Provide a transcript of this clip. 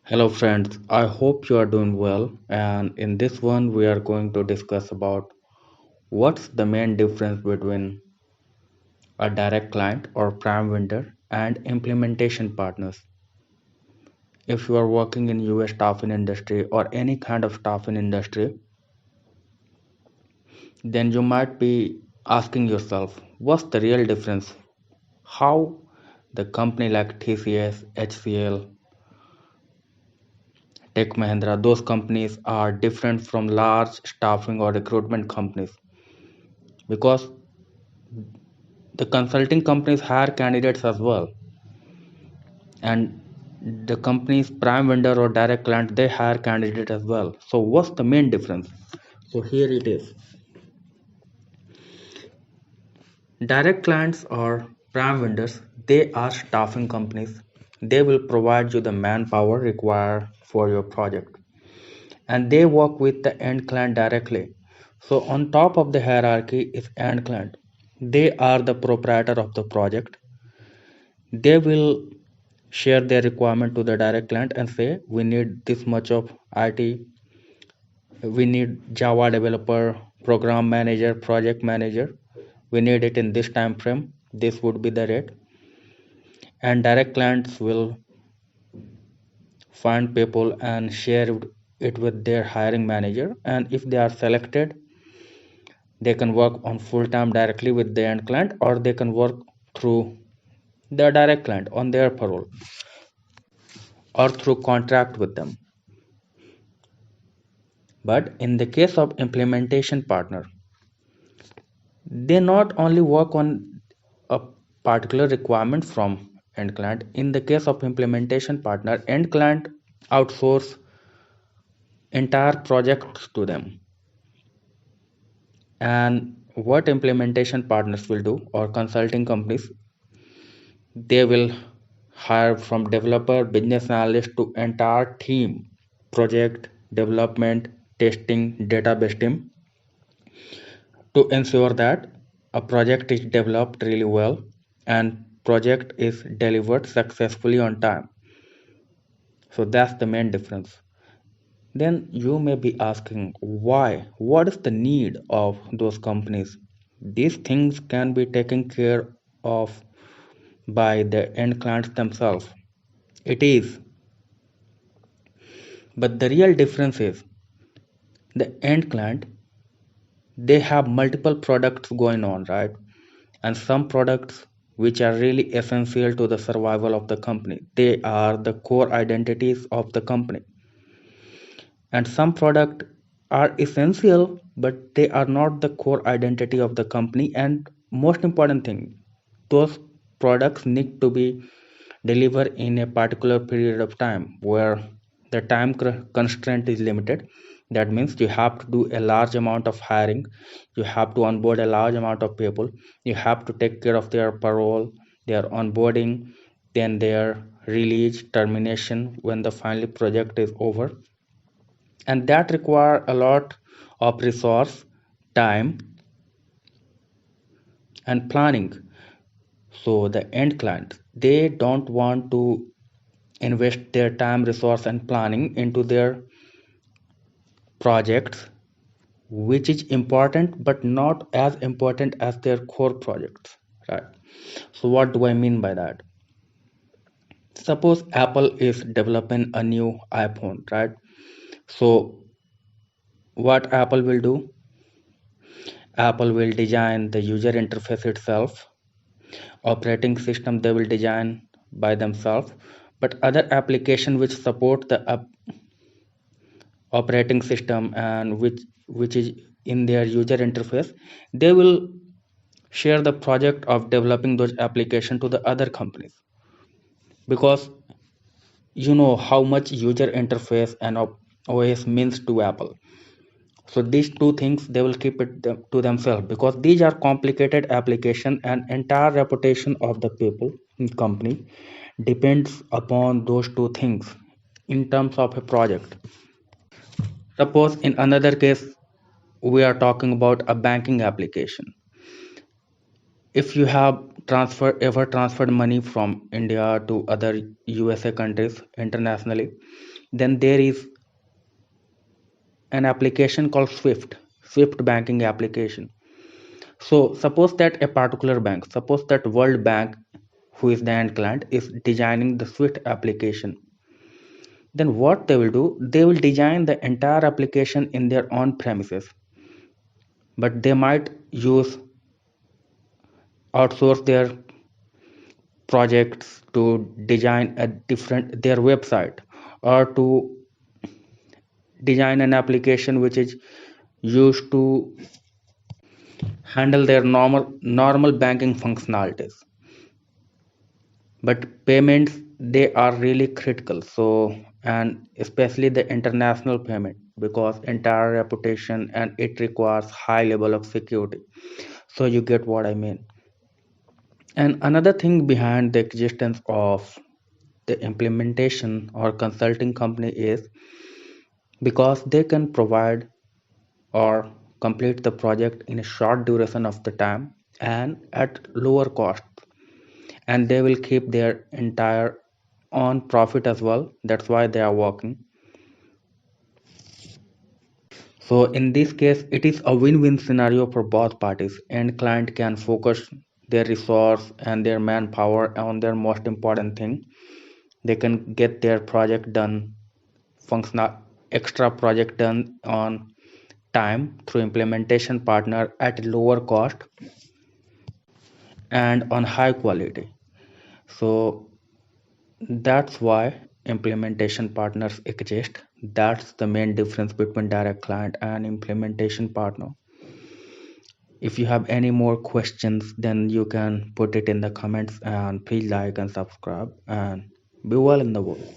Hello friends, I hope you are doing well, and in this one we are going to discuss about what's the main difference between a direct client or prime vendor and implementation partners. If you are working in US staffing industry or any kind of staffing industry, then you might be asking yourself what's the real difference? How the company like TCS, HCL, Tech Mahindra, those companies are different from large staffing or recruitment companies because the consulting companies hire candidates as well, and the company's prime vendor or direct client they hire candidate as well. So what's the main difference? So here it is. Direct clients or prime vendors, they are staffing companies. They will provide you the manpower required for your project, and they work with the end client directly. So on top of the hierarchy is end client. They are the proprietor of the project. They will share their requirement to the direct client and say we need this much of IT, we need Java developer, program manager, project manager, we need it in this time frame, this would be the rate. And direct clients will find people and share it with their hiring manager, and if they are selected they can work on full time directly with the end client, or they can work through the direct client on their parole or through contract with them. But in the case of implementation partner, they not only work on a particular requirement from end client. In the case of implementation partner, end client outsource entire projects to them. And what implementation partners will do, or consulting companies, they will hire from developer, business analyst to entire team, project development, testing, database team, to ensure that a project is developed really well and project is delivered successfully on time. So that's the main difference. Then you may be asking why? What is the need of those companies? These things can be taken care of by the end clients themselves. It is, but the real difference is the end client, they have multiple products going on, right? And some products which are really essential to the survival of the company, they are the core identities of the company. And some products are essential but they are not the core identity of the company. And most important thing, those products need to be delivered in a particular period of time where the time constraint is limited. That means you have to do a large amount of hiring, you have to onboard a large amount of people, you have to take care of their parole, their onboarding, then their release termination when the final project is over, and that require a lot of resource, time, and planning. So the end client, they don't want to invest their time, resource, and planning into their projects, which is important but not as important as their core projects, right? So what do I mean by that? Suppose Apple is developing a new iPhone, right? So what Apple will do, Apple will design the user interface itself, operating system they will design by themselves, but other application which support the operating system and which is in their user interface, they will share the project of developing those application to the other companies, because you know how much user interface and OS means to Apple. So these two things they will keep it to themselves, because these are complicated application and entire reputation of the people in company depends upon those two things in terms of a project. Suppose in another case we are talking about a banking application. If you have ever transferred money from India to other USA countries internationally, Then there is an application called Swift banking application. So suppose that a particular bank, suppose that World Bank, who is the end client, is designing the Swift application. Then what they will do, they will design the entire application in their own premises, but they might use outsource their projects to design a different their website, or to design an application which is used to handle their normal banking functionalities. But payments, they are really critical, so, and especially the international payment, because entire reputation and it requires high level of security. So you get what I mean. And another thing behind the existence of the implementation or consulting company is because they can provide or complete the project in a short duration of the time and at lower cost, and they will keep their entire on profit as well. That's why they are working. So in this case, it is a win-win scenario for both parties, and client can focus their resource and their manpower on their most important thing. They can get their project done, functional extra project done on time through implementation partner at lower cost and on high quality. So that's why implementation partners exist. That's the main difference between direct client and implementation partner. If you have any more questions, then you can put it in the comments, and please like and subscribe and be well in the world.